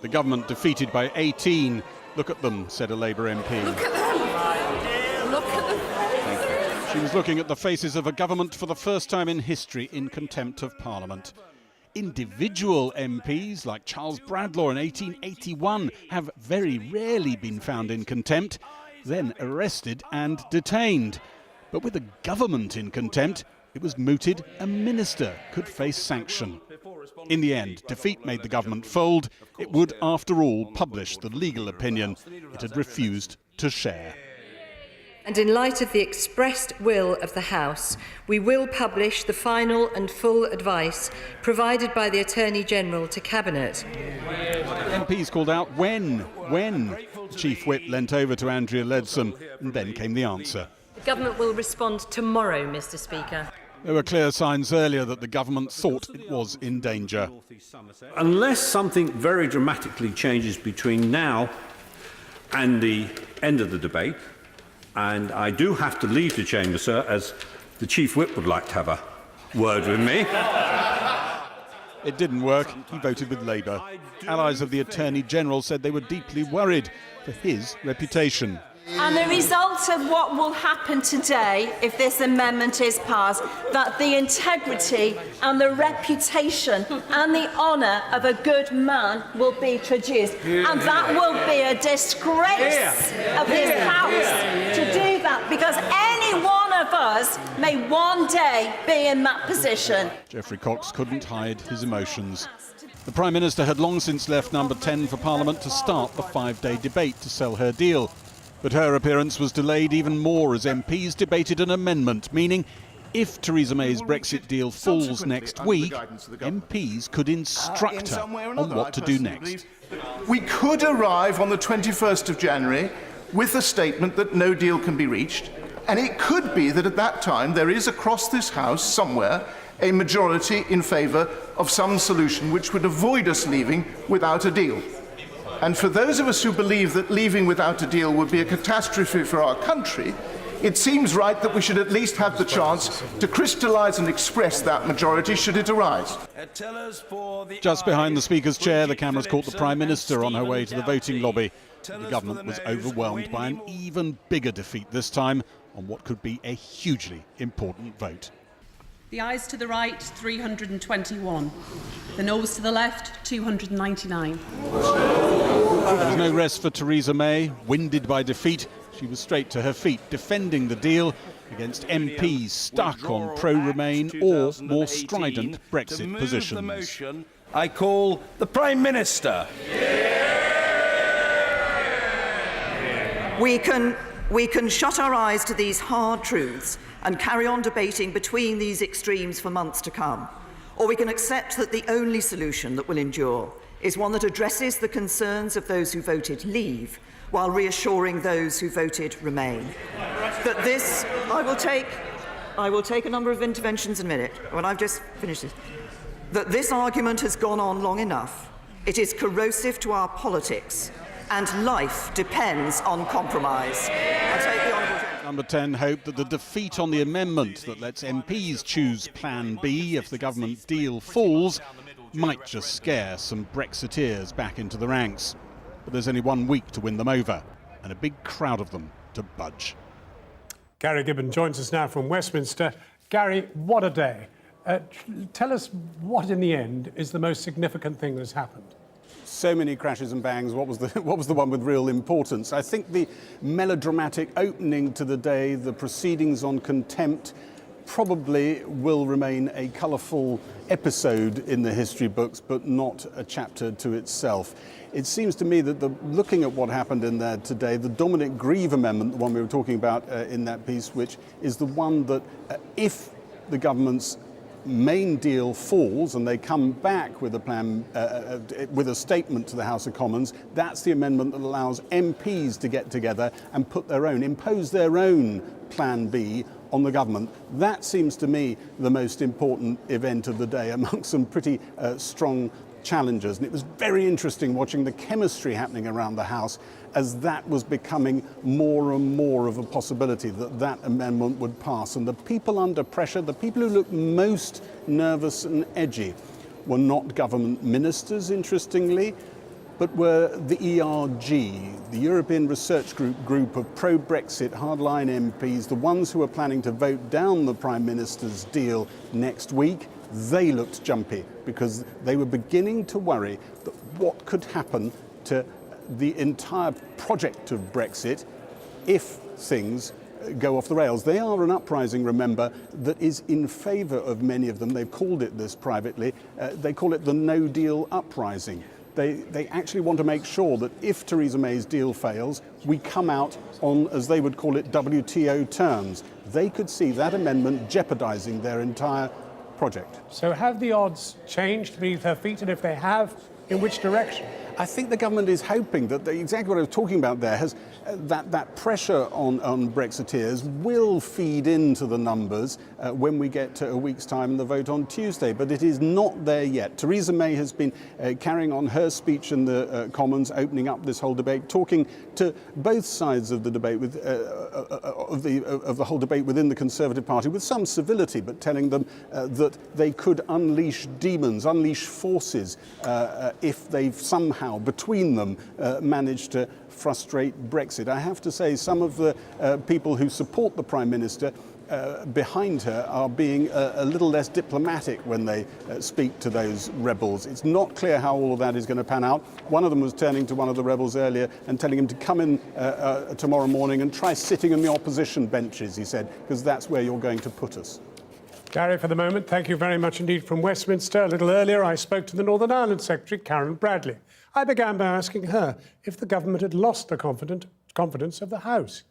The government defeated by 18. Look at them, said a Labour MP. Look at them. Look at them. Thank you. She was looking at the faces of a government for the first time in history in contempt of Parliament. Individual MPs, like Charles Bradlaugh in 1881, have very rarely been found in contempt, then arrested and detained. But with a government in contempt, it was mooted a minister could face sanction. In the end, defeat made the government fold. It would, after all, publish the legal opinion it had refused to share. And in light of the expressed will of the House, we will publish the final and full advice provided by the Attorney-General to Cabinet. MPs called out when? The Chief Whip leant over to Andrea Leadsom, and then came the answer. The government will respond tomorrow, Mr. Speaker. There were clear signs earlier that the government thought it was in danger. Unless something very dramatically changes between now and the end of the debate, and I do have to leave the chamber, sir, as the Chief Whip would like to have a word with me. It didn't work. He voted with Labour. Allies of the Attorney-General said they were deeply worried for his reputation. And the result of what will happen today, if this amendment is passed, that the integrity and the reputation and the honour of a good man will be traduced. And that will be a disgrace of this House to do that, because any one of us may one day be in that position. Geoffrey Cox couldn't hide his emotions. The Prime Minister had long since left Number 10 for Parliament to start the 5-day debate to sell her deal. But her appearance was delayed even more as MPs debated an amendment, meaning if Theresa May's Brexit deal falls next week, MPs could instruct her on what to do next. We could arrive on the 21st of January with a statement that no deal can be reached, and it could be that at that time there is across this House somewhere a majority in favour of some solution which would avoid us leaving without a deal. And for those of us who believe that leaving without a deal would be a catastrophe for our country, it seems right that we should at least have the chance to crystallise and express that majority should it arise. Just behind the Speaker's chair, the cameras caught the Prime Minister on her way to the voting lobby. The government was overwhelmed by an even bigger defeat this time on what could be a hugely important vote. The ayes to the right, 321. The noes to the left, 299. There was no rest for Theresa May. Winded by defeat, she was straight to her feet, defending the deal against MPs stuck on pro-Remain or more strident Brexit positions. I call the Prime Minister. We can shut our eyes to these hard truths and carry on debating between these extremes for months to come. Or we can accept that the only solution that will endure is one that addresses the concerns of those who voted leave while reassuring those who voted remain. That this, I will take a number of interventions in a minute when I've just finished this. That this argument has gone on long enough. It is corrosive to our politics, and life depends on compromise. I take the honourable Number 10 hoped that the defeat on the amendment that lets MPs choose Plan B if the government deal falls might just scare some Brexiteers back into the ranks. But there's only 1 week to win them over, and a big crowd of them to budge. Gary Gibbon joins us now from Westminster. Gary, what a day. Tell us what, in the end, is the most significant thing that's happened. So many crashes and bangs. What was the one with real importance? I think the melodramatic opening to the day, the proceedings on contempt, probably will remain a colourful episode in the history books, but not a chapter to itself. It seems to me that looking at what happened in there today, the Dominic Grieve Amendment, the one we were talking about in that piece, which is the one that if the government's main deal falls and they come back with a plan, with a statement to the House of Commons, that's the amendment that allows MPs to get together and impose their own Plan B on the government. That seems to me the most important event of the day amongst some pretty strong challenges. And it was very interesting watching the chemistry happening around the House as that was becoming more and more of a possibility that amendment would pass. And the people under pressure, the people who looked most nervous and edgy, were not government ministers, interestingly, but were the ERG, the European Research Group of pro-Brexit hardline MPs, the ones who are planning to vote down the Prime Minister's deal next week. They looked jumpy because they were beginning to worry that what could happen to the entire project of Brexit if things go off the rails. They are an uprising, remember, that is in favour of many of them. They've called it this privately. They call it the no deal uprising. They actually want to make sure that if Theresa May's deal fails, we come out on, as they would call it, WTO terms. They could see that amendment jeopardising their entire project. So have the odds changed beneath her feet, and if they have, in which direction? I think the government is hoping that exactly what I was talking about there has that pressure on Brexiteers will feed into the numbers when we get to a week's time and the vote on Tuesday. But it is not there yet. Theresa May has been carrying on her speech in the Commons, opening up this whole debate, talking to both sides of the debate, of the whole debate within the Conservative Party, with some civility, but telling them that they could unleash demons, unleash forces if they've somehow between them managed to frustrate Brexit. I have to say some of the people who support the Prime Minister behind her are being a little less diplomatic when they speak to those rebels. It's not clear how all of that is going to pan out. One of them was turning to one of the rebels earlier and telling him to come in tomorrow morning and try sitting in the opposition benches, he said, because that's where you're going to put us. Gary, for the moment, thank you very much indeed from Westminster. A little earlier, I spoke to the Northern Ireland Secretary, Karen Bradley. I began by asking her if the government had lost the confidence of the House.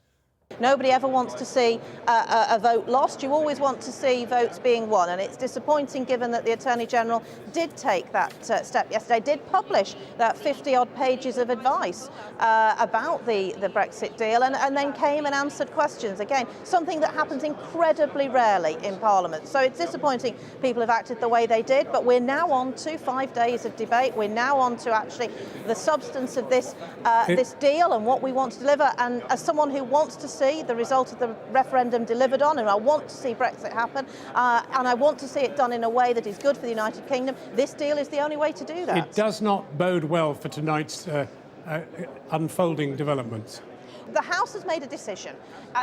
Nobody ever wants to see a vote lost. You always want to see votes being won, and it's disappointing given that the Attorney General did take that step yesterday, did publish that 50-odd pages of advice about the Brexit deal, and then came and answered questions. Again, something that happens incredibly rarely in Parliament. So it's disappointing people have acted the way they did, but we're now on to 5 days of debate. We're now on to actually the substance of this deal and what we want to deliver. And as someone who wants to see the result of the referendum delivered on, and I want to see Brexit happen, and I want to see it done in a way that is good for the United Kingdom, this deal is the only way to do that. It does not bode well for tonight's unfolding developments. The House has made a decision.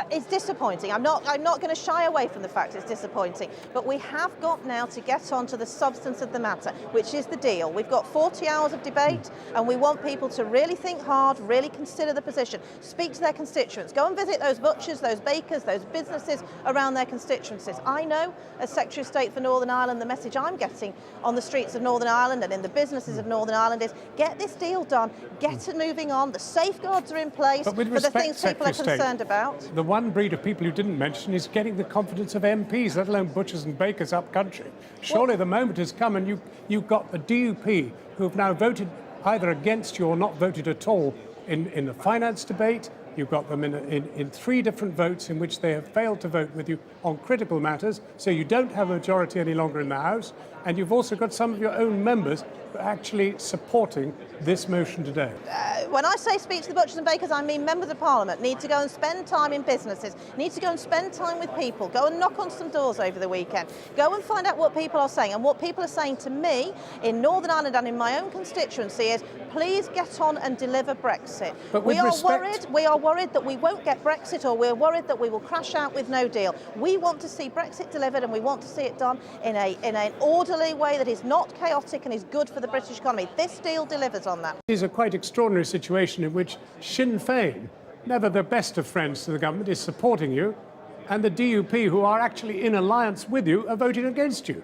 It's disappointing. I'm not going to shy away from the fact it's disappointing, but we have got now to get on to the substance of the matter, which is the deal. We've got 40 hours of debate, and we want people to really think hard, really consider the position, speak to their constituents, go and visit those butchers, those bakers, those businesses around their constituencies. I know, as Secretary of State for Northern Ireland, the message I'm getting on the streets of Northern Ireland and in the businesses of Northern Ireland is get this deal done, get it moving on, the safeguards are in place for the things people are concerned about. The one breed of people you didn't mention is getting the confidence of MPs, let alone butchers and bakers up country. Surely the moment has come, and you've got the DUP who have now voted either against you or not voted at all in the finance debate. You've got them in 3 different votes in which they have failed to vote with you on critical matters, so you don't have a majority any longer in the House, and you've also got some of your own members actually supporting this motion today. When I say speak to the butchers and bakers, I mean members of Parliament need to go and spend time in businesses, need to go and spend time with people, go and knock on some doors over the weekend, go and find out what people are saying. And what people are saying to me in Northern Ireland and in my own constituency is, please get on and deliver Brexit. But we are worried that we won't get Brexit, or we're worried that we will crash out with no deal. We want to see Brexit delivered, and we want to see it done in an orderly way that is not chaotic and is good for the British economy. This deal delivers on that. It is a quite extraordinary situation in which Sinn Féin, never the best of friends to the government, is supporting you, and the DUP, who are actually in alliance with you, are voting against you.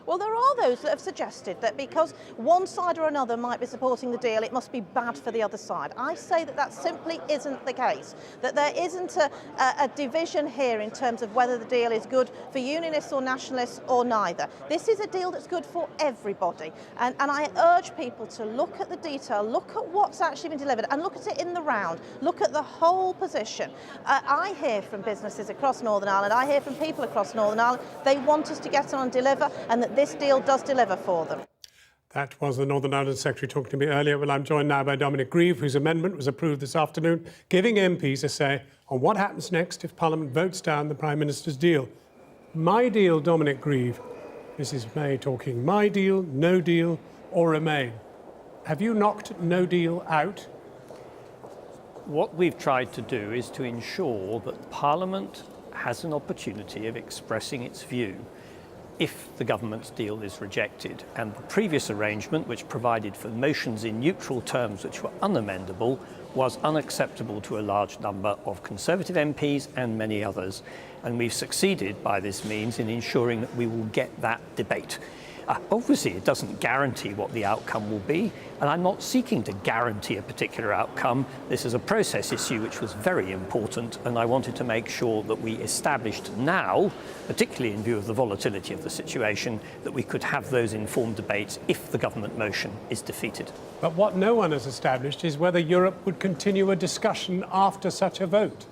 Well, there are those that have suggested that because one side or another might be supporting the deal, it must be bad for the other side. I say that that simply isn't the case, that there isn't a division here in terms of whether the deal is good for unionists or nationalists or neither. This is a deal that's good for everybody. And I urge people to look at the detail, look at what's actually been delivered, and look at it in the round, look at the whole position. I hear from businesses across Northern Ireland, I hear from people across Northern Ireland, they want us to get on and deliver, and that this deal does deliver for them. That was the Northern Ireland Secretary talking to me earlier. Well, I'm joined now by Dominic Grieve, whose amendment was approved this afternoon, giving MPs a say on what happens next if Parliament votes down the Prime Minister's deal. My deal, Dominic Grieve. Mrs May talking my deal, no deal, or remain. Have you knocked no deal out? What we've tried to do is to ensure that Parliament has an opportunity of expressing its view if the government's deal is rejected. And the previous arrangement, which provided for motions in neutral terms which were unamendable, was unacceptable to a large number of Conservative MPs and many others. And we've succeeded by this means in ensuring that we will get that debate. Obviously, it doesn't guarantee what the outcome will be, and I'm not seeking to guarantee a particular outcome. This is a process issue which was very important, and I wanted to make sure that we established now, particularly in view of the volatility of the situation, that we could have those informed debates if the government motion is defeated. But what no one has established is whether Europe would continue a discussion after such a vote.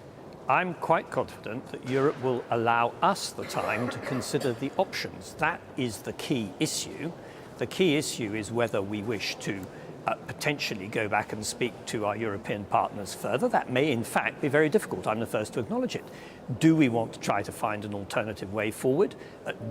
I'm quite confident that Europe will allow us the time to consider the options. That is the key issue. The key issue is whether we wish to potentially go back and speak to our European partners further. That may, in fact, be very difficult. I'm the first to acknowledge it. Do we want to try to find an alternative way forward?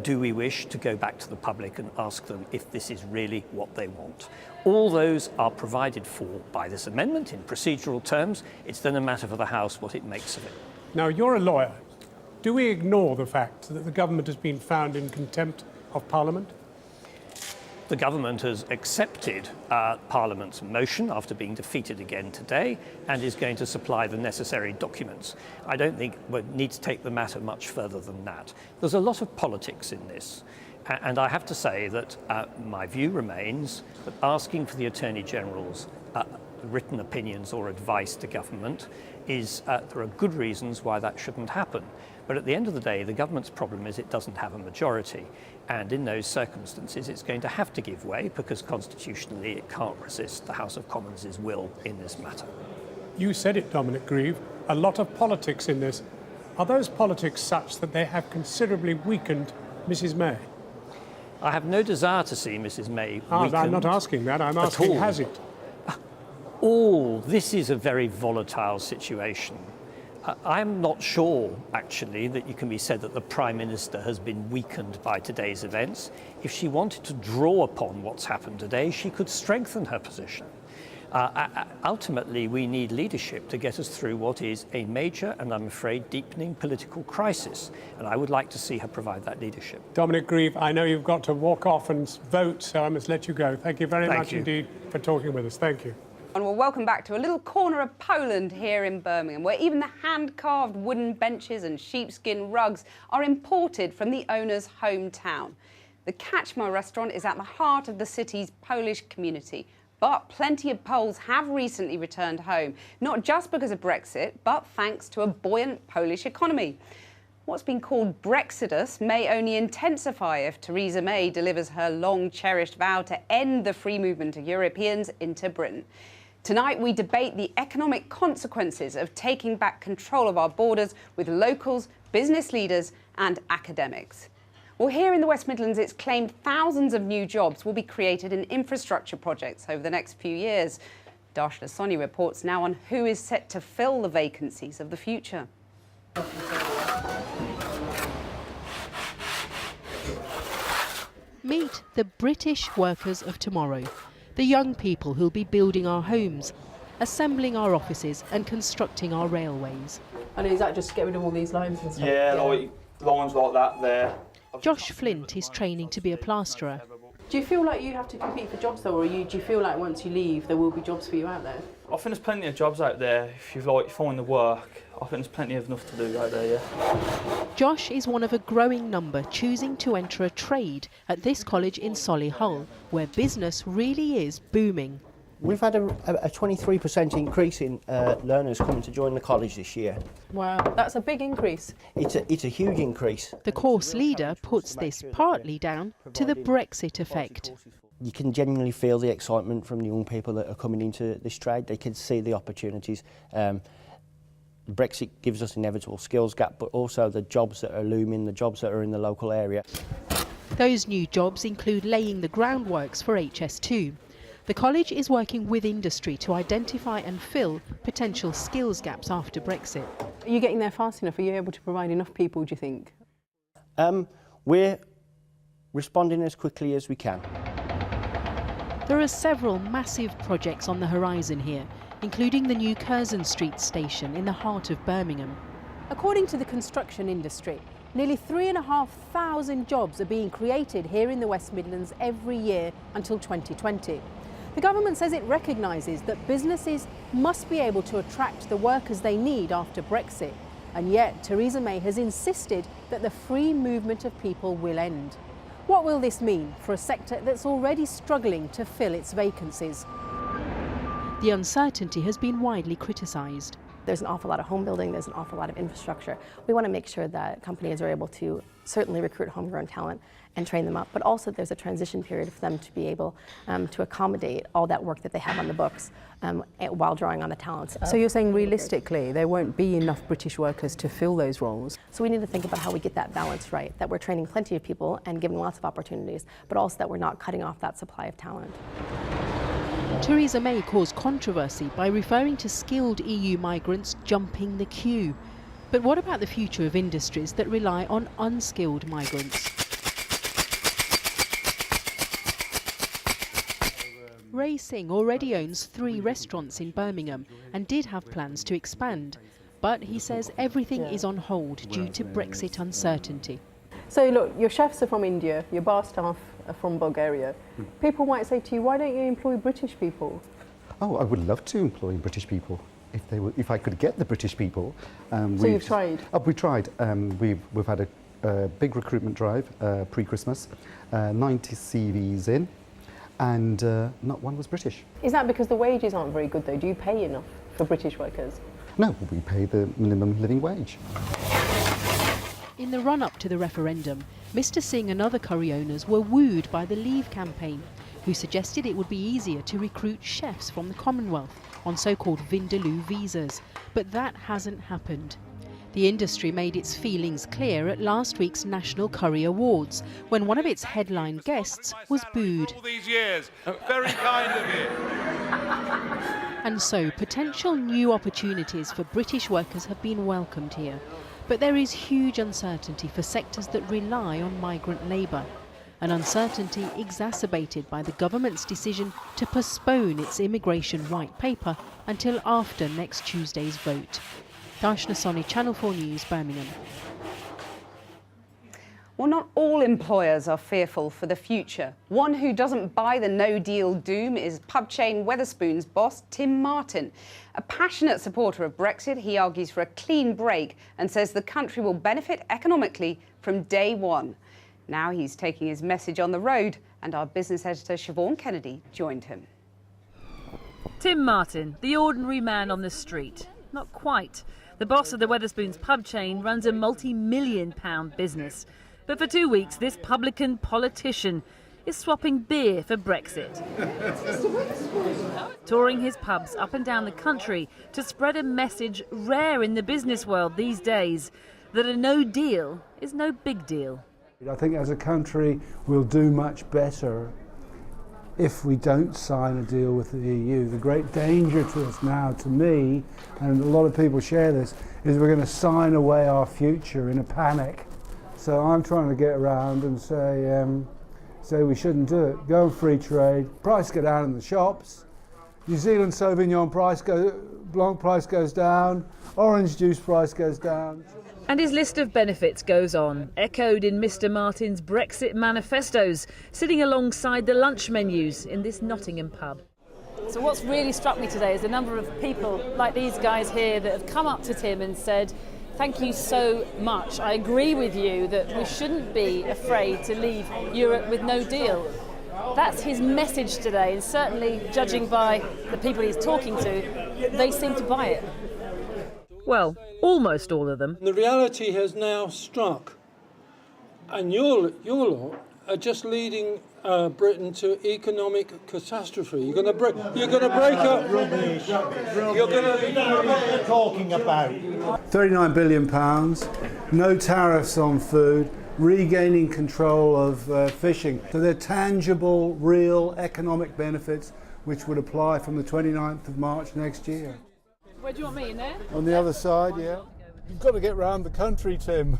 Do we wish to go back to the public and ask them if this is really what they want? All those are provided for by this amendment in procedural terms. It's then a matter for the House what it makes of it. Now, you're a lawyer. Do we ignore the fact that the government has been found in contempt of Parliament? The government has accepted Parliament's motion after being defeated again today and is going to supply the necessary documents. I don't think we need to take the matter much further than that. There's a lot of politics in this. And I have to say that my view remains that asking for the Attorney General's written opinions or advice to government is, there are good reasons why that shouldn't happen. But at the end of the day, the government's problem is it doesn't have a majority. And in those circumstances, it's going to have to give way because constitutionally it can't resist the House of Commons' will in this matter. You said it, Dominic Grieve, a lot of politics in this. Are those politics such that they have considerably weakened Mrs May? I have no desire to see Mrs May weakened. I'm not asking that, I'm asking has it? This is a very volatile situation. I'm not sure, actually, that you can be said that the Prime Minister has been weakened by today's events. If she wanted to draw upon what's happened today, she could strengthen her position. Ultimately, we need leadership to get us through what is a major and, I'm afraid, deepening political crisis. And I would like to see her provide that leadership. Dominic Grieve, I know you've got to walk off and vote, so I must let you go. Thank you very much indeed for talking with us. Thank you. And well, welcome back to a little corner of Poland here in Birmingham, where even the hand-carved wooden benches and sheepskin rugs are imported from the owner's hometown. The Kaczma restaurant is at the heart of the city's Polish community, but plenty of Poles have recently returned home, not just because of Brexit, but thanks to a buoyant Polish economy. What's been called Brexodus may only intensify if Theresa May delivers her long-cherished vow to end the free movement of Europeans into Britain. Tonight, we debate the economic consequences of taking back control of our borders with locals, business leaders and academics. Well, here in the West Midlands, it's claimed thousands of new jobs will be created in infrastructure projects over the next few years. Darshla Soni reports now on who is set to fill the vacancies of the future. Meet the British workers of tomorrow. The young people who'll be building our homes, assembling our offices and constructing our railways. And is that just to get rid of all these lines and stuff? Yeah, like lines like that there. Josh Flint is training to be a plasterer. Do you feel like you have to compete for jobs though, or do you feel like once you leave there will be jobs for you out there? I think there's plenty of jobs out there if you find the work. I think there's plenty of enough to do out there, yeah. Josh is one of a growing number choosing to enter a trade at this college in Solihull, where business really is booming. We've had a 23% increase in learners coming to join the college this year. Wow, that's a big increase. It's a huge increase. The course leader puts this partly down to the Brexit effect. You can genuinely feel the excitement from the young people that are coming into this trade. They can see the opportunities. Brexit gives us an inevitable skills gap, but also the jobs that are looming, the jobs that are in the local area. Those new jobs include laying the groundworks for HS2. The college is working with industry to identify and fill potential skills gaps after Brexit. Are you getting there fast enough? Are you able to provide enough people, do you think? We're responding as quickly as we can. There are several massive projects on the horizon here, including the new Curzon Street station in the heart of Birmingham. According to the construction industry, nearly 3,500 jobs are being created here in the West Midlands every year until 2020. The government says it recognises that businesses must be able to attract the workers they need after Brexit. And yet, Theresa May has insisted that the free movement of people will end. What will this mean for a sector that's already struggling to fill its vacancies? The uncertainty has been widely criticised. There's an awful lot of home building, there's an awful lot of infrastructure. We want to make sure that companies are able to certainly recruit homegrown talent and train them up, but also there's a transition period for them to be able to accommodate all that work that they have on the books while drawing on the talents. So you're saying realistically there won't be enough British workers to fill those roles? So we need to think about how we get that balance right, that we're training plenty of people and giving lots of opportunities, but also that we're not cutting off that supply of talent. Theresa May caused controversy by referring to skilled EU migrants jumping the queue. But what about the future of industries that rely on unskilled migrants? Ray Singh already owns 3 restaurants in Birmingham and did have plans to expand. But he says everything is on hold due to Brexit uncertainty. So look, your chefs are from India, your bar staff are from Bulgaria. People might say to you, why don't you employ British people? Oh, I would love to employ British people if I could get the British people. So you've tried? Oh, we tried. We've had a big recruitment drive pre-Christmas, 90 CVs in, and not one was British. Is that because the wages aren't very good though? Do you pay enough for British workers? No, we pay the minimum living wage. In the run-up to the referendum, Mr Singh and other curry owners were wooed by the Leave campaign, who suggested it would be easier to recruit chefs from the Commonwealth on so-called Vindaloo visas. But that hasn't happened. The industry made its feelings clear at last week's National Curry Awards, when one of its headline guests was booed. All these years, very kind of you. And so potential new opportunities for British workers have been welcomed here. But there is huge uncertainty for sectors that rely on migrant labour, an uncertainty exacerbated by the government's decision to postpone its immigration white paper until after next Tuesday's vote. Darshna Soni, Channel 4 News, Birmingham. Well, not all employers are fearful for the future. One who doesn't buy the no-deal doom is pub chain Wetherspoon's boss, Tim Martin. A passionate supporter of Brexit, he argues for a clean break and says the country will benefit economically from day one. Now he's taking his message on the road, and our business editor Siobhan Kennedy joined him. Tim Martin, the ordinary man on the street. Not quite. The boss of the Wetherspoon's pub chain runs a multi-million-pound business. But for 2 weeks, this publican politician is swapping beer for Brexit. Touring his pubs up and down the country to spread a message rare in the business world these days, that a no deal is no big deal. I think as a country we'll do much better if we don't sign a deal with the EU. The great danger to us now, to me, and a lot of people share this, is we're going to sign away our future in a panic. So I'm trying to get around and say we shouldn't do it. Go on free trade, price go down in the shops. New Zealand Sauvignon Blanc price goes down, orange juice price goes down. And his list of benefits goes on, echoed in Mr Martin's Brexit manifestos, sitting alongside the lunch menus in this Nottingham pub. So what's really struck me today is the number of people like these guys here that have come up to Tim and said, thank you so much. I agree with you that we shouldn't be afraid to leave Europe with no deal. That's his message today, and certainly judging by the people he's talking to, they seem to buy it. Well, almost all of them. The reality has now struck, and your lot are just leading Britain to economic catastrophe. You're going to break up. Rubbish. You're going to. What are you talking about? £39 billion, no tariffs on food, regaining control of fishing. So they're tangible, real economic benefits which would apply from the 29th of March next year. Where do you want me, in there? On the other side, yeah. You've got to get round the country, Tim.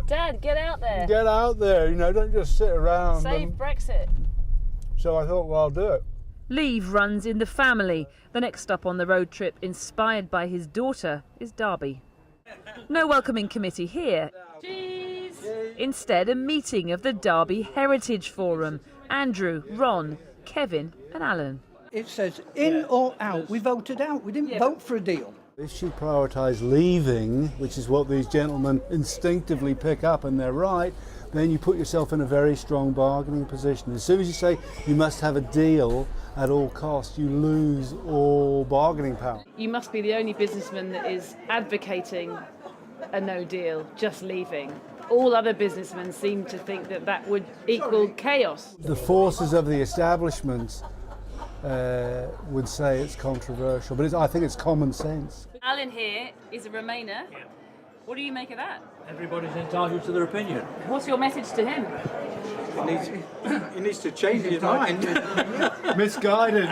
Dad, get out there. Get out there, don't just sit around. Save Brexit. So I thought, well, I'll do it. Leave runs in the family. The next stop on the road trip, inspired by his daughter, is Derby. No welcoming committee here. Cheese! Instead, a meeting of the Derby Heritage Forum. Andrew, Ron, Kevin and Alan. It says in or out. We voted out. We didn't vote for a deal. If you prioritise leaving, which is what these gentlemen instinctively pick up, and they're right, then you put yourself in a very strong bargaining position. As soon as you say you must have a deal at all costs, you lose all bargaining power. You must be the only businessman that is advocating a no deal, just leaving. All other businessmen seem to think that that would equal chaos. The forces of the establishment would say it's controversial, but I think it's common sense. Alan here is a Remainer. What do you make of that? Everybody's entitled to their opinion. What's your message to him? He needs to change his mind. Misguided.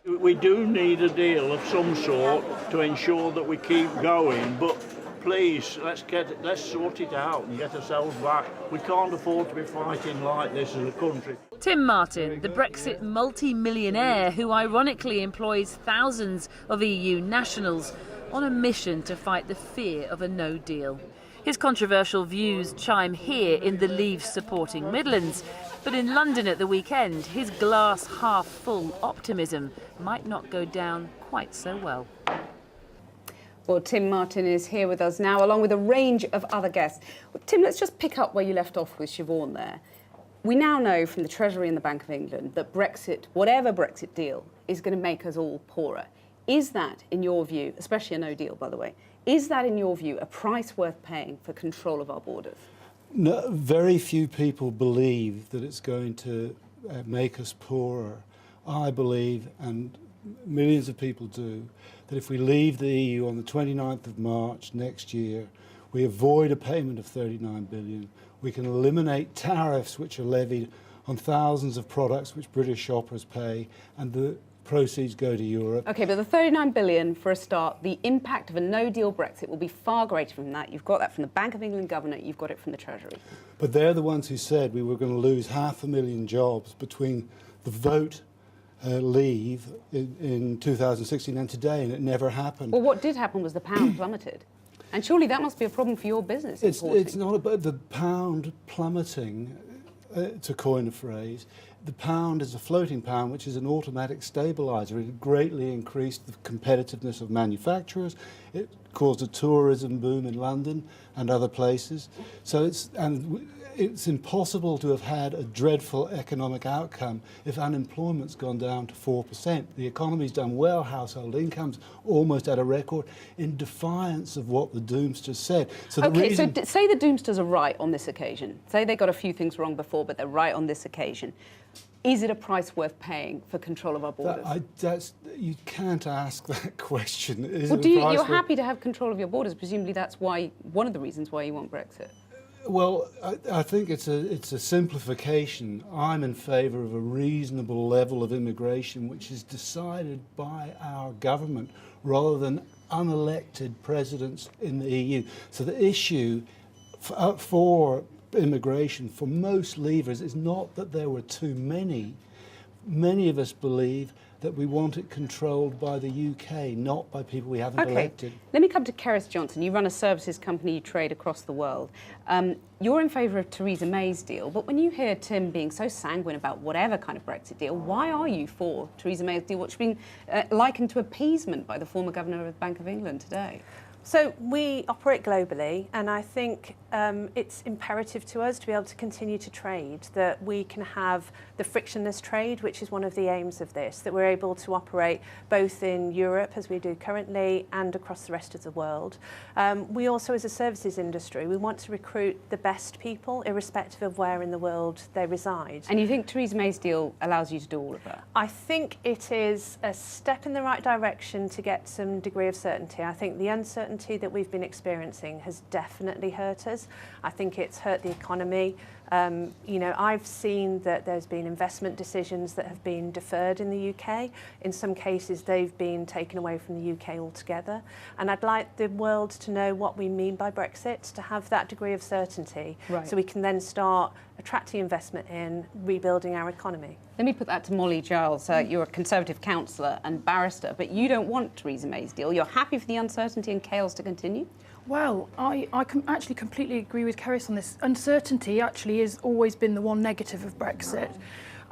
We do need a deal of some sort to ensure that we keep going, but please, let's sort it out and get ourselves back. We can't afford to be fighting like this as a country. Tim Martin, the Brexit multi-millionaire who ironically employs thousands of EU nationals on a mission to fight the fear of a no deal. His controversial views chime here in the Leave-supporting Midlands, but in London at the weekend, his glass-half-full optimism might not go down quite so well. Well, Tim Martin is here with us now, along with a range of other guests. Well, Tim, let's just pick up where you left off with Siobhan there. We now know from the Treasury and the Bank of England that Brexit, whatever Brexit deal, is going to make us all poorer. Is that, in your view, especially a no deal, by the way, is that, in your view, a price worth paying for control of our borders? No, very few people believe that it's going to make us poorer. I believe, and millions of people do, that if we leave the EU on the 29th of March next year, we avoid a payment of 39 billion. We can eliminate tariffs which are levied on thousands of products which British shoppers pay, and the proceeds go to Europe. OK, but the 39 billion, for a start, the impact of a no-deal Brexit will be far greater than that. You've got that from the Bank of England governor, you've got it from the Treasury. But they're the ones who said we were going to lose 500,000 jobs between the vote leave in 2016 and today, and it never happened. Well, what did happen was the pound plummeted. And surely that must be a problem for your business. It's not about the pound plummeting, to coin a phrase. The pound is a floating pound, which is an automatic stabiliser. It greatly increased the competitiveness of manufacturers. It caused a tourism boom in London and other places. So it's impossible to have had a dreadful economic outcome if unemployment's gone down to 4%. The economy's done well, household income's almost at a record, in defiance of what the doomsters said. So say the doomsters are right on this occasion. Say they got a few things wrong before, but they're right on this occasion. Is it a price worth paying for control of our borders? You can't ask that question. You're happy to have control of your borders. Presumably that's one of the reasons why you want Brexit. Well, I think it's a simplification. I'm in favour of a reasonable level of immigration which is decided by our government rather than unelected presidents in the EU. So the issue for immigration for most leavers is not that there were too many. Many of us believe that we want it controlled by the UK, not by people we haven't elected. Let me come to Keris Johnson. You run a services company, you trade across the world. You're in favour of Theresa May's deal, but when you hear Tim being so sanguine about whatever kind of Brexit deal, why are you for Theresa May's deal, which has been likened to appeasement by the former governor of the Bank of England today? So we operate globally, and I think it's imperative to us to be able to continue to trade, that we can have the frictionless trade, which is one of the aims of this, that we're able to operate both in Europe, as we do currently, and across the rest of the world. We also, as a services industry, we want to recruit the best people, irrespective of where in the world they reside. And you think Theresa May's deal allows you to do all of that? I think it is a step in the right direction to get some degree of certainty. I think the uncertainty that we've been experiencing has definitely hurt us. I think it's hurt the economy. I've seen that there's been investment decisions that have been deferred in the UK. In some cases, they've been taken away from the UK altogether. And I'd like the world to know what we mean by Brexit, to have that degree of certainty, so we can then start a attracting investment in rebuilding our economy. Let me put that to Molly Giles. You're a Conservative councillor and barrister, but you don't want Theresa May's deal. You're happy for the uncertainty and chaos to continue? Well, I actually completely agree with Keris on this. Uncertainty actually has always been the one negative of Brexit.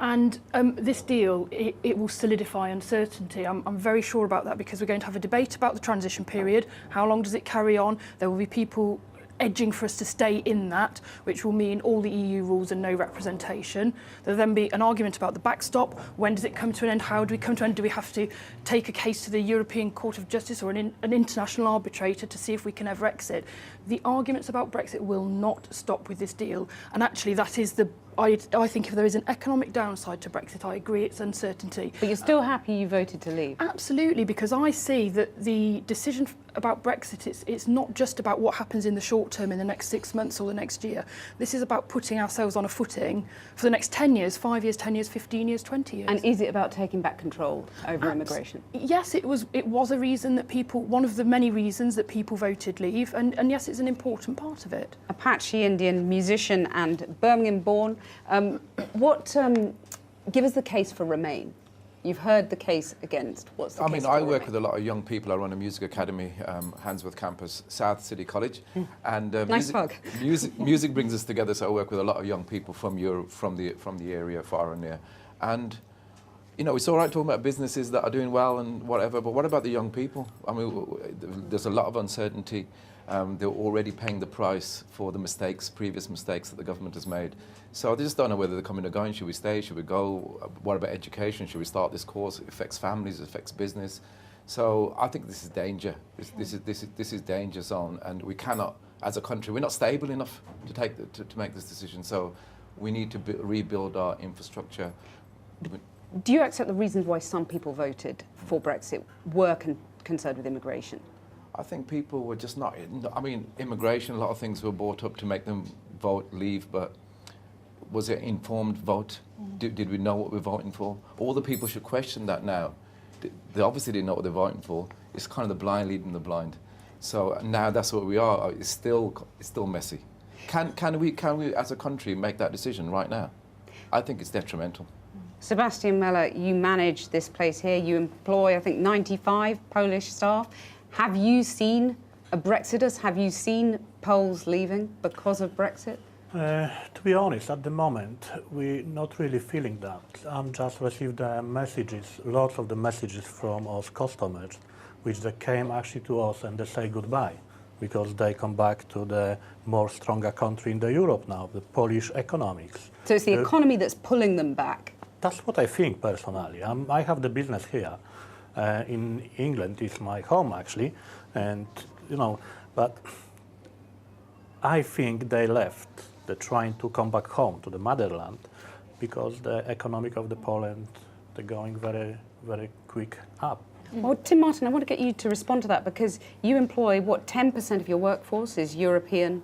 And this deal, it will solidify uncertainty. I'm very sure about that, because we're going to have a debate about the transition period. How long does it carry on? There will be people edging for us to stay in that, which will mean all the EU rules and no representation. There'll then be an argument about the backstop. When does it come to an end? How do we come to an end? Do we have to take a case to the European Court of Justice or an international arbitrator to see if we can ever exit? The arguments about Brexit will not stop with this deal. And actually, that is the I think if there is an economic downside to Brexit, I agree it's uncertainty. But you're still happy you voted to leave? Absolutely, because I see that the decision about Brexit, it's not just about what happens in the short term in the next 6 months or the next year. This is about putting ourselves on a footing for the next 10 years, 5 years, 10 years, 15 years, 20 years. And is it about taking back control over immigration? Yes, it was a reason that one of the many reasons that people voted leave, and yes, it's an important part of it. Apache Indian musician and Birmingham-born. Give us the case for Remain. You've heard the case against. What's the case for I work Remain? with a lot of young people. I run a music academy, Handsworth Campus, South City College, and Nice plug. music brings us together. So I work with a lot of young people from Europe, from the area, far and near. And it's all right talking about businesses that are doing well and whatever, but what about the young people? I mean, there's a lot of uncertainty. They're already paying the price for the previous mistakes that the government has made. So they just don't know whether they're coming or going. Should we stay? Should we go? What about education? Should we start this course? It affects families, it affects business. So I think this is danger. This is danger zone, and we cannot, as a country, we're not stable enough to make this decision. So we need to rebuild our infrastructure. Do you accept the reasons why some people voted for Brexit were concerned with immigration? I think people were just not. I mean, immigration. A lot of things were brought up to make them leave, but was it informed vote? Did we know what we're voting for? All the people should question that now. They obviously didn't know what they're voting for. It's kind of the blind leading the blind. So now that's what we are. It's still messy. Can we as a country make that decision right now? I think it's detrimental. Sebastian Meller, you manage this place here. You employ, I think, 95 Polish staff. Have you seen a Brexiters? Have you seen Poles leaving because of Brexit? To be honest, at the moment, we're not really feeling that. I'm just received messages, lots of the messages from us customers, which they came actually to us and they say goodbye, because they come back to the more stronger country in the Europe now, the Polish economics. So it's the economy that's pulling them back? That's what I think personally. I have the business here. In England, it's my home actually, and but I think they left. They're trying to come back home to the motherland because the economic of the Poland, they're going very, very quick up. Well, Tim Martin, I want to get you to respond to that, because you employ, 10% of your workforce is European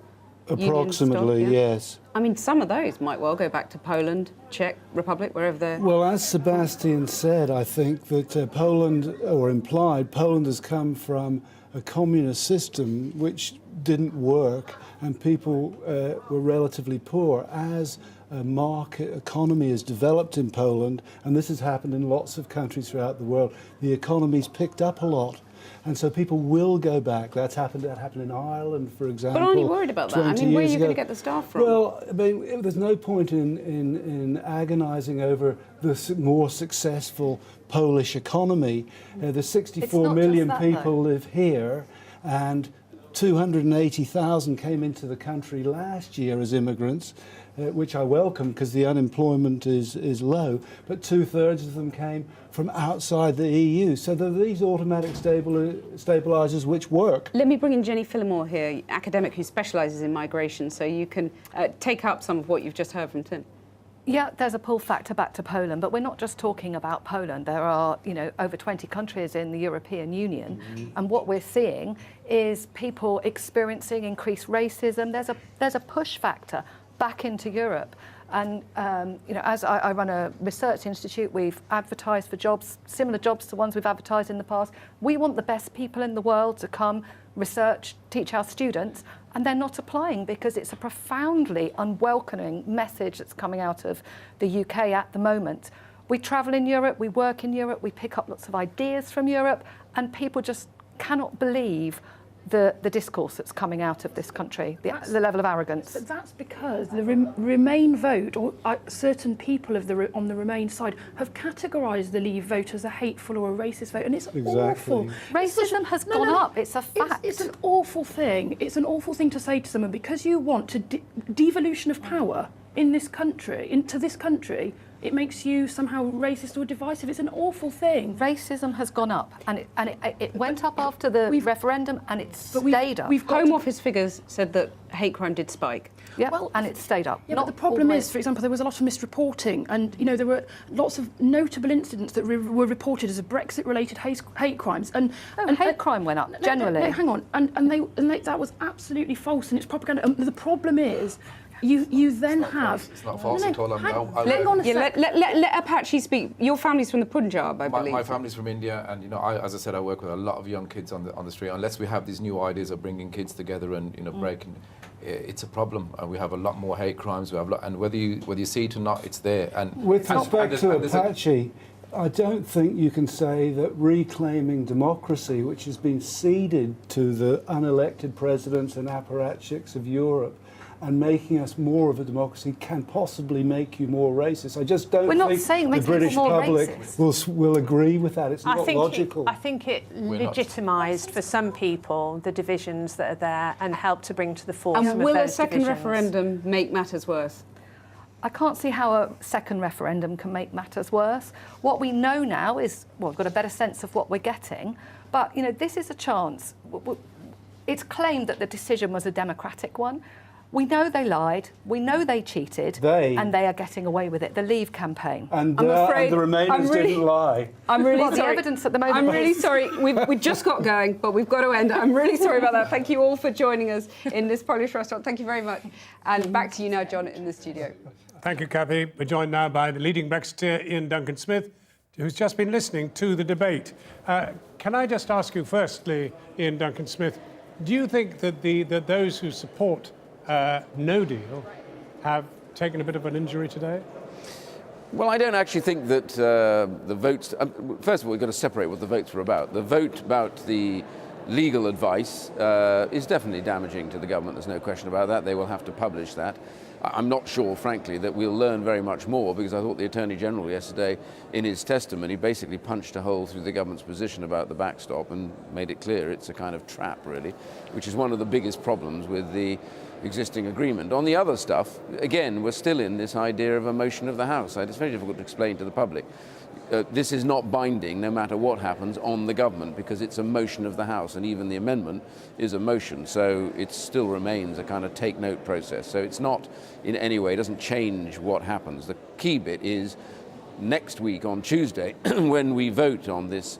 Approximately, Union staff, yes. I mean, some of those might well go back to Poland, Czech Republic, wherever they're... Well, as Sebastian said, I think that Poland has come from a communist system which didn't work, and people were relatively poor. As a market economy has developed in Poland, and this has happened in lots of countries throughout the world, the economy's picked up a lot. And so people will go back. That happened in Ireland, for example. But aren't you worried about that? I mean, where are you going to get the staff from? Well, I mean, there's no point in agonising over the more successful Polish economy. The 64 million people live here, and 280,000 came into the country last year as immigrants, which I welcome because the unemployment is low, but 2/3 of them came from outside the EU. So there are these automatic stabilisers which work. Let me bring in Jenny Phillimore here, academic who specialises in migration, so you can take up some of what you've just heard from Tim. Yeah, there's a pull factor back to Poland, but we're not just talking about Poland. There are, over 20 countries in the European Union, and what we're seeing is people experiencing increased racism. There's a push factor back into Europe. And, as I run a research institute, we've advertised for jobs, similar jobs to ones we've advertised in the past. We want the best people in the world to come research, teach our students, and they're not applying because it's a profoundly unwelcoming message that's coming out of the UK at the moment. We travel in Europe, we work in Europe, we pick up lots of ideas from Europe, and people just cannot believe the discourse that's coming out of this country, the level of arrogance. But that's because the Remain vote, or certain people on the Remain side, have categorised the Leave vote as a hateful or a racist vote, and it's awful. Racism has gone up. It's a fact. It's an awful thing. It's an awful thing to say to someone because you want to devolution of power in this country, into this country. It makes you somehow racist or divisive. It's an awful thing. Racism has gone up, and it went up after the referendum, and it stayed up. Home Office figures said that hate crime did spike. Yeah, and it stayed up. Yeah, but the problem is, for example, there was a lot of misreporting, and there were lots of notable incidents that were reported as Brexit-related hate crimes. And hate crime went up generally. No, hang on, and that was absolutely false, and it's propaganda. And the problem is. You then have... It's not false at all. Hang on a sec. Let Apache speak. Your family's from the Punjab, I believe. My family's from India, and as I said, I work with a lot of young kids on the street. Unless we have these new ideas of bringing kids together and breaking, it's a problem. And we have a lot more hate crimes. We have and whether you see it or not, it's there. And with respect to Apache, I don't think you can say that reclaiming democracy, which has been ceded to the unelected presidents and apparatchiks of Europe, and making us more of a democracy can possibly make you more racist. I just don't think the British public will agree with that. It's not logical. I think it legitimised for some people the divisions that are there and helped to bring to the fore some of those will a divisions. second referendum make matters worse? I can't see how a second referendum can make matters worse. What we know now is, we've got a better sense of what we're getting, but this is a chance. It's claimed that the decision was a democratic one. We know they lied, we know they cheated, and they are getting away with it. The Leave campaign. And the Remainers didn't lie. I'm really sorry. The evidence at the moment. I'm really sorry. We've just got going, but we've got to end. I'm really sorry about that. Thank you all for joining us in this Polish restaurant. Thank you very much. And back to you now, John, in the studio. Thank you, Kathy. We're joined now by the leading Brexiteer, Ian Duncan-Smith, who's just been listening to the debate. Can I just ask you firstly, Ian Duncan-Smith, do you think that those who support no deal have taken a bit of an injury today? Well, I don't actually think that the votes... first of all, we've got to separate what the votes were about. The vote about the legal advice is definitely damaging to the government. There's no question about that. They will have to publish that. I'm not sure, frankly, that we'll learn very much more, because I thought the Attorney General yesterday, in his testimony, basically punched a hole through the government's position about the backstop and made it clear it's a kind of trap, really, which is one of the biggest problems with the existing agreement. On the other stuff, again, we're still in this idea of a motion of the House. It's very difficult to explain to the public. This is not binding, no matter what happens, on the government, because it's a motion of the House, and even the amendment is a motion, so it still remains a kind of take-note process. So it's not in any way, it doesn't change what happens. The key bit is next week on Tuesday, when we vote on this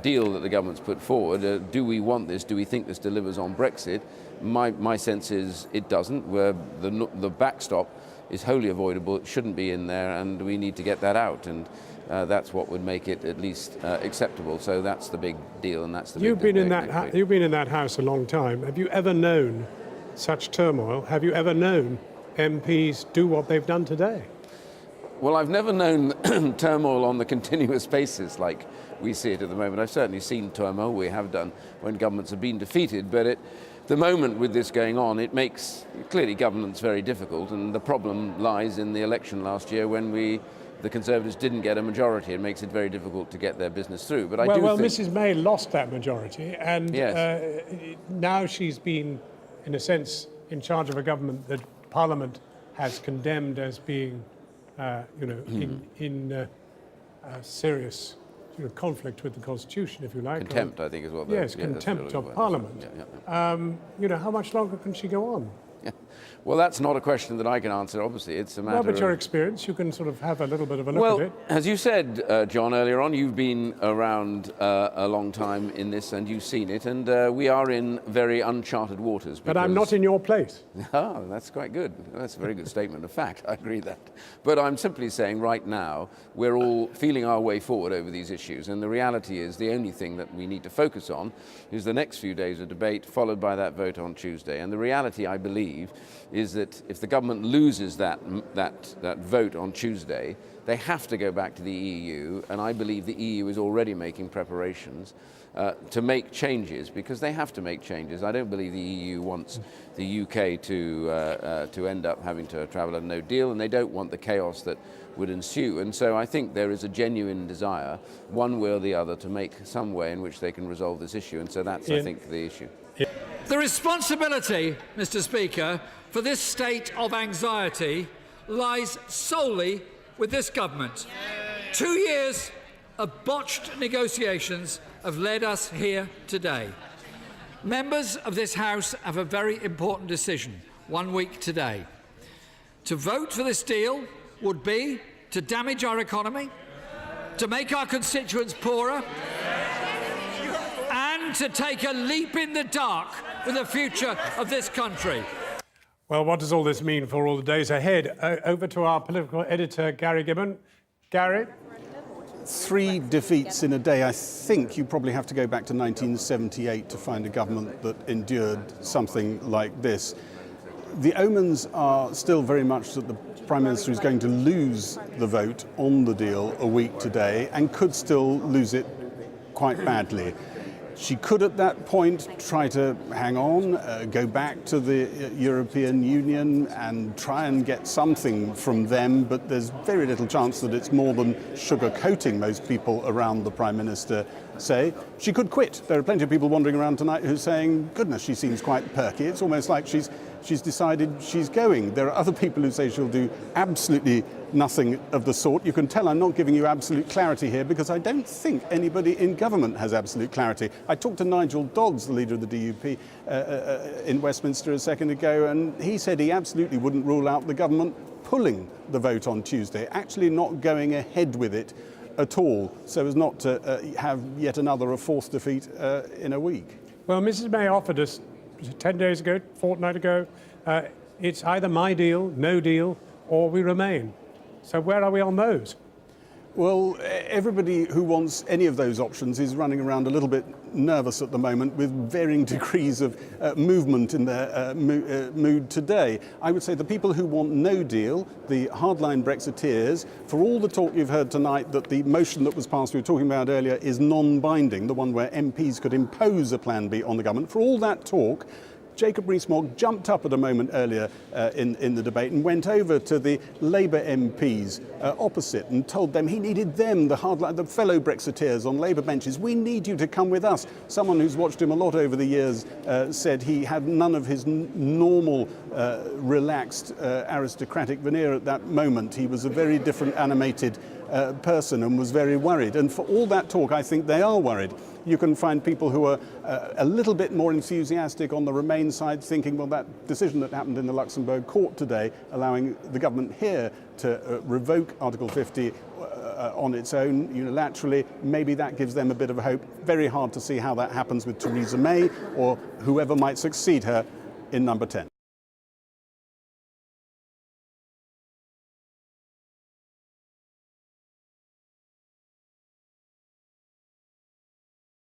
deal that the government's put forward, do we want this? Do we think this delivers on Brexit? My sense is it doesn't. The backstop is wholly avoidable. It shouldn't be in there, and we need to get that out. And that's what would make it at least acceptable. So that's the big deal, and that's the You've big been You've been in that House a long time. Have you ever known such turmoil? Have you ever known MPs do what they've done today? Well, I've never known turmoil on the continuous basis like we see it at the moment. I've certainly seen turmoil, we have done, when governments have been defeated, but the moment with this going on, it makes clearly governance very difficult, and the problem lies in the election last year when the Conservatives didn't get a majority. It makes it very difficult to get their business through. But I do think Mrs May lost that majority, and yes. Now she's been, in a sense, in charge of a government that Parliament has condemned as being, in serious conflict with the Constitution, if you like. Contempt, I think, is what. Yes, contempt of Parliament. Yeah. How much longer can she go on? Well, that's not a question that I can answer, obviously. It's a matter Well, but your of... experience, you can sort of have a little bit of a look Well, at it. as you said, John, earlier on, you've been around a long time in this and you've seen it, and we are in very uncharted waters. But I'm not in your place. Oh, that's quite good. That's a very good statement of fact. I agree with that. But I'm simply saying right now, we're all feeling our way forward over these issues, and the reality is the only thing that we need to focus on is the next few days of debate, followed by that vote on Tuesday. And the reality, I believe, is that if the government loses that vote on Tuesday, they have to go back to the EU, and I believe the EU is already making preparations to make changes, because they have to make changes. I don't believe the EU wants the UK to end up having to travel a no deal, and they don't want the chaos that would ensue. And so I think there is a genuine desire, one way or the other, to make some way in which they can resolve this issue, and so that's, I think, the issue. The responsibility, Mr. Speaker, for this state of anxiety lies solely with this government. 2 years of botched negotiations have led us here today. Members of this House have a very important decision 1 week today. To vote for this deal would be to damage our economy, to make our constituents poorer, and to take a leap in the dark for the future of this country. Well, what does all this mean for all the days ahead? Over to our political editor, Gary Gibbon. Gary? 3 defeats in a day. I think you probably have to go back to 1978 to find a government that endured something like this. The omens are still very much that the Prime Minister is going to lose the vote on the deal a week today and could still lose it quite badly. She could at that point try to hang on, go back to the European Union and try and get something from them, but there's very little chance that it's more than sugar-coating, most people around the Prime Minister say. She could quit. There are plenty of people wandering around tonight who are saying, goodness, she seems quite perky. It's almost like she's decided she's going. There are other people who say she'll do absolutely nothing of the sort. You can tell I'm not giving you absolute clarity here because I don't think anybody in government has absolute clarity. I talked to Nigel Dodds, the leader of the DUP, in Westminster a second ago, and he said he absolutely wouldn't rule out the government pulling the vote on Tuesday, actually not going ahead with it at all, so as not to have yet another, a 4th defeat in a week. Well, Mrs May offered us 10 days ago, fortnight ago, it's either my deal, no deal, or we remain. So where are we on those? Well, everybody who wants any of those options is running around a little bit nervous at the moment with varying degrees of movement in their mood today. I would say the people who want no deal, the hardline Brexiteers, for all the talk you've heard tonight that the motion that was passed we were talking about earlier is non-binding, the one where MPs could impose a plan B on the government, for all that talk, Jacob Rees-Mogg jumped up at a moment earlier in the debate and went over to the Labour MPs opposite and told them he needed them, the fellow Brexiteers on Labour benches. We need you to come with us. Someone who's watched him a lot over the years said he had none of his normal, relaxed, aristocratic veneer at that moment. He was a very different, animated person and was very worried. And for all that talk, I think they are worried. You can find people who are a little bit more enthusiastic on the Remain side, thinking, well, that decision that happened in the Luxembourg court today, allowing the government here to revoke Article 50 on its own unilaterally, maybe that gives them a bit of hope. Very hard to see how that happens with Theresa May or whoever might succeed her in number 10.